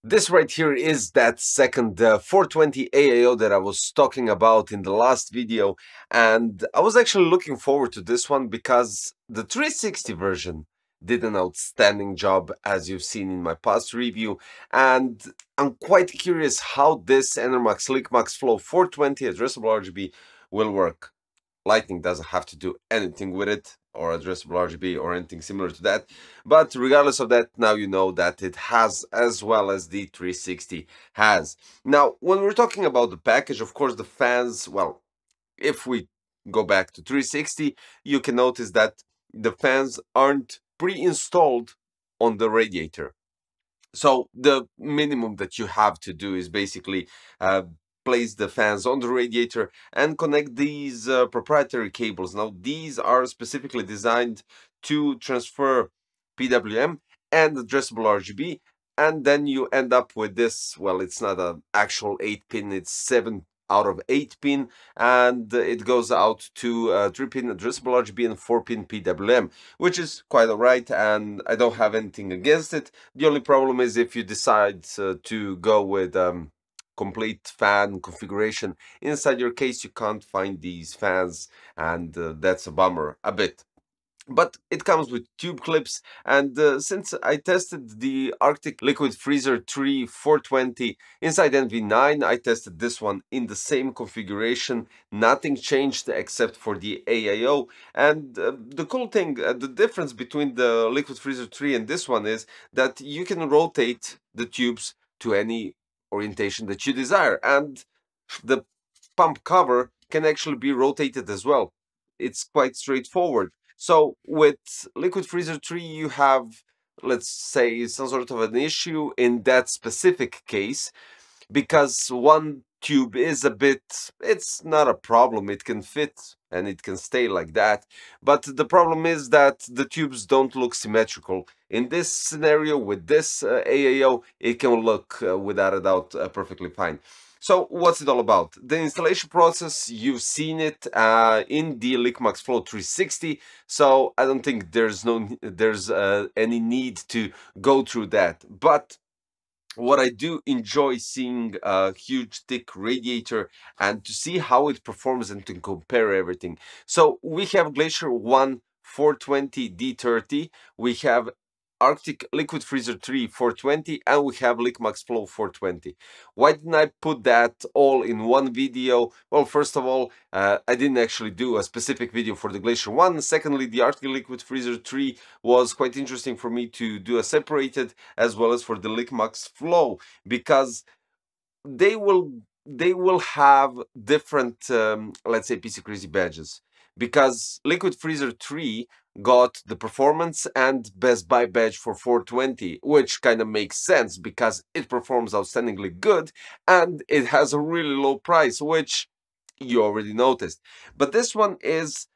This right here is that second 420 AAO that I was talking about in the last video, and I was actually looking forward to this one because the 360 version did an outstanding job, as you've seen in my past review, and I'm quite curious how this Enermax LIQMAXFLO 420 addressable RGB will work. Lightning doesn't have to do anything with it, or addressable RGB or anything similar to that. But regardless of that, now you know that it has, as well as the 360 has. Now, when we're talking about the package, of course, the fans, well, if we go back to 360, you can notice that the fans aren't pre-installed on the radiator. So the minimum that you have to do is basically place the fans on the radiator and connect these proprietary cables. Now, these are specifically designed to transfer PWM and addressable RGB, and then you end up with this. Well, it's not an actual 8-pin, it's 7 out of 8-pin, and it goes out to 3-pin addressable RGB and 4-pin PWM, which is quite alright, and I don't have anything against it. The only problem is if you decide to go with complete fan configuration inside your case, you can't find these fans, and that's a bummer a bit. But it comes with tube clips, and since I tested the Arctic Liquid Freezer 3 420 inside NV9, I tested this one in the same configuration. Nothing changed except for the AIO. And the cool thing, the difference between the Liquid Freezer 3 and this one is that you can rotate the tubes to any orientation that you desire, and the pump cover can actually be rotated as well. It's quite straightforward. So with Liquid Freezer 3, you have, let's say, some sort of an issue in that specific case, because one tube is a bit, it's not a problem, it can fit and it can stay like that. But the problem is that the tubes don't look symmetrical. In this scenario, with this AAO, it can look, without a doubt, perfectly fine. So what's it all about? The installation process, you've seen it in the LIQMAXFLO 360, so I don't think there's any need to go through that. But what I do enjoy seeing a huge thick radiator and to see how it performs and to compare everything. So we have Glacier 1 420 D30, we have Arctic Liquid Freezer 3 420, and we have LIQMAXFLO 420. Why didn't I put that all in one video? Well, first of all, I didn't actually do a specific video for the Glacier 1. Secondly, the Arctic Liquid Freezer 3 was quite interesting for me to do a separated, as well as for the LIQMAXFLO, because they will have different, let's say, PC Crazy badges. Because Liquid Freezer 3 got the performance and Best Buy badge for 420, which kind of makes sense because it performs outstandingly good and it has a really low price, which you already noticed. But this one is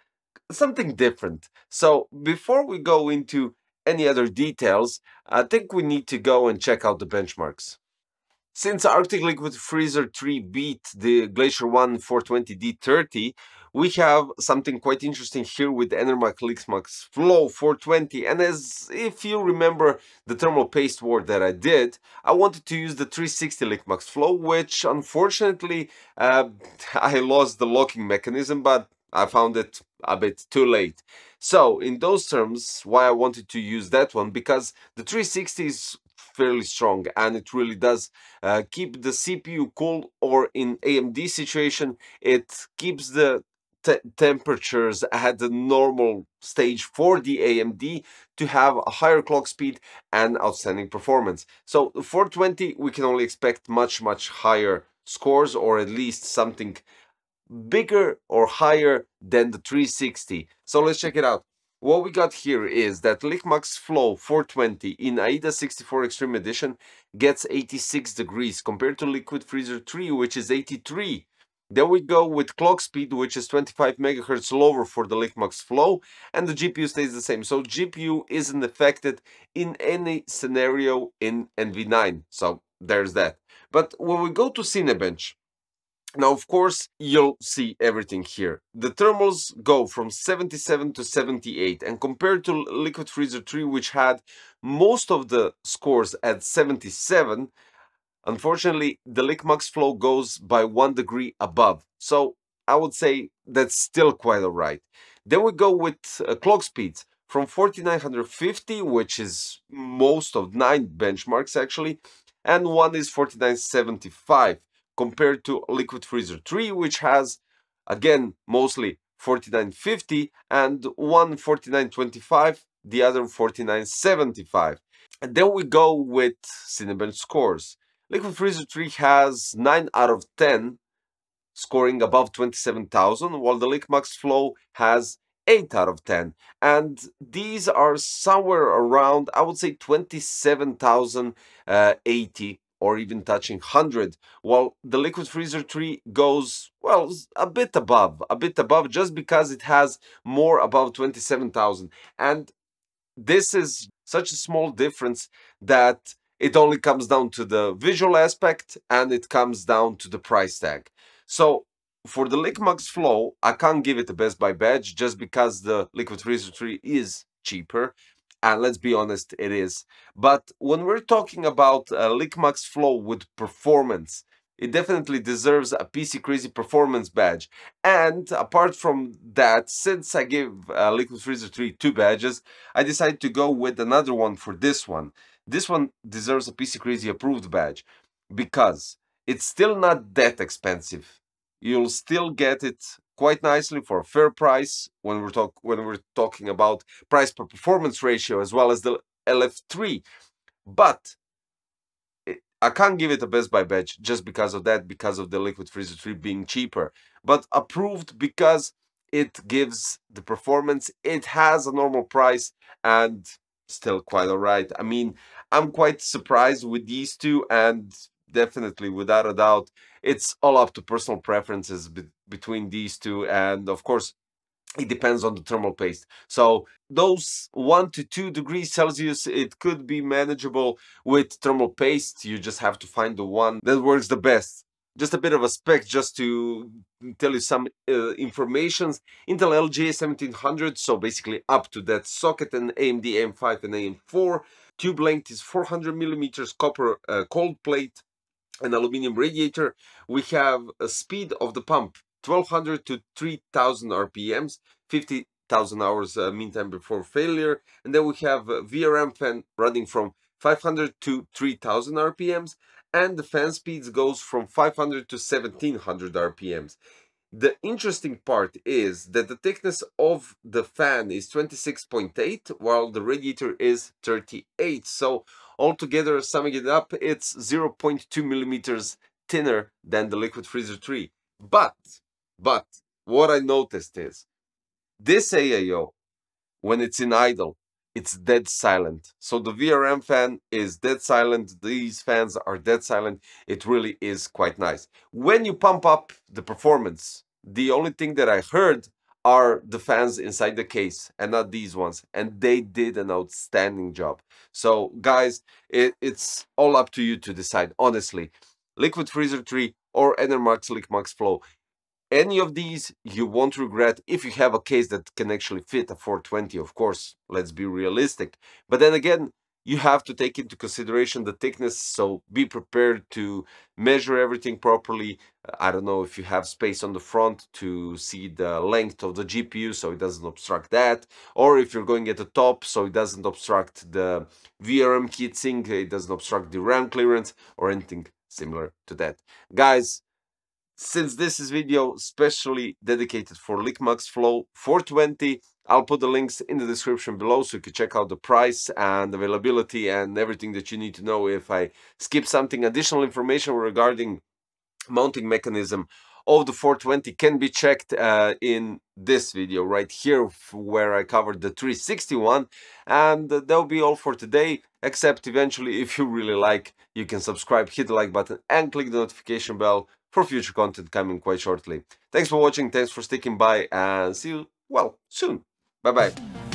something different. So before we go into any other details, I think we need to go and check out the benchmarks. Since Arctic Liquid Freezer 3 beat the Glacier 1 420 D30, we have something quite interesting here with the Enermax LIQMAXFLO 420. And as if you remember the thermal paste war that I did, I wanted to use the 360 LIQMAXFLO, which unfortunately I lost the locking mechanism, but I found it a bit too late. So in those terms, why I wanted to use that one, because the 360 is fairly strong and it really does keep the CPU cool, or in AMD situation, it keeps the temperatures at the normal stage for the AMD to have a higher clock speed and outstanding performance. So 420, we can only expect much higher scores, or at least something bigger or higher than the 360. So let's check it out. What we got here is that LIQMAXFLO 420 in AIDA 64 Extreme Edition gets 86 degrees compared to Liquid Freezer 3, which is 83. Then we go with clock speed, which is 25 megahertz lower for the LIQMAXFLO, and the GPU stays the same. So GPU isn't affected in any scenario in NV9. So there's that. But when we go to Cinebench, now, of course, you'll see everything here. The thermals go from 77 to 78, and compared to Liquid Freezer 3, which had most of the scores at 77, Unfortunately, the LiQMAXFLO goes by 1 degree above, so I would say that's still quite alright. Then we go with clock speeds from 4950, which is most of 9 benchmarks actually, and one is 4975 compared to Liquid Freezer 3, which has again mostly 4950 and one 4925, the other 4975. And then we go with Cinebench scores. Liquid Freezer 3 has 9 out of 10, scoring above 27,000, while the LiQMAXFLO has 8 out of 10. And these are somewhere around, I would say, 27,080 or even touching 100, while the Liquid Freezer 3 goes, well, a bit above, just because it has more above 27,000. And this is such a small difference that it only comes down to the visual aspect and it comes down to the price tag. So for the LiQMAXFLO, I can't give it a Best Buy badge just because the Liquid Freezer 3 is cheaper. And let's be honest, it is. But when we're talking about LiQMAXFLO with performance, it definitely deserves a PC Crazy Performance badge. And apart from that, since I gave Liquid Freezer 3 2 badges, I decided to go with another one for this one. This one deserves a PC Crazy Approved badge because it's still not that expensive. You'll still get it quite nicely for a fair price when we're talking about price per performance ratio as well as the LF3. But I can't give it a Best Buy badge just because of that, because of the Liquid Freezer 3 being cheaper. But approved because it gives the performance, it has a normal price, and still quite alright. I mean, I'm quite surprised with these two, and definitely, without a doubt, it's all up to personal preferences between these two, and of course, it depends on the thermal paste. So those 1 to 2 degrees Celsius, it could be manageable with thermal paste. You just have to find the one that works the best. Just a bit of a spec just to tell you some information. Intel LGA 1700, so basically up to that socket, and AMD AM5 and AM4. Tube length is 400 millimeters, copper cold plate, an aluminum radiator. We have a speed of the pump 1200 to 3000 RPMs, 50,000 hours meantime before failure. And then we have a VRM fan running from 500 to 3000 RPMs, and the fan speeds goes from 500 to 1700 RPMs. The interesting part is that the thickness of the fan is 26.8, while the radiator is 38. So altogether, summing it up, it's 0.2 millimeters thinner than the Liquid Freezer 3. But what I noticed is this AAO, when it's in idle, it's dead silent. So the VRM fan is dead silent. These fans are dead silent. It really is quite nice. When you pump up the performance, the only thing that I heard are the fans inside the case and not these ones. And they did an outstanding job. So guys, it's all up to you to decide, honestly. Liquid Freezer 3 or Enermax LIQMAXFLO. Any of these you won't regret if you have a case that can actually fit a 420, of course, let's be realistic. But then again, you have to take into consideration the thickness, so be prepared to measure everything properly. I don't know if you have space on the front to see the length of the GPU so it doesn't obstruct that, or if you're going at the top so it doesn't obstruct the VRM heatsink, it doesn't obstruct the RAM clearance or anything similar to that. Guys, since this is video specially dedicated for LiQMAXFLO 420, I'll put the links in the description below so you can check out the price and availability and everything that you need to know. If I skip something, additional information regarding mounting mechanism of the 420 can be checked in this video right here, where I covered the 361. And that'll be all for today, except eventually, if you really like, you can subscribe, hit the like button and click the notification bell for future content coming quite shortly. Thanks for watching, thanks for sticking by, and see you, well, soon. Bye bye.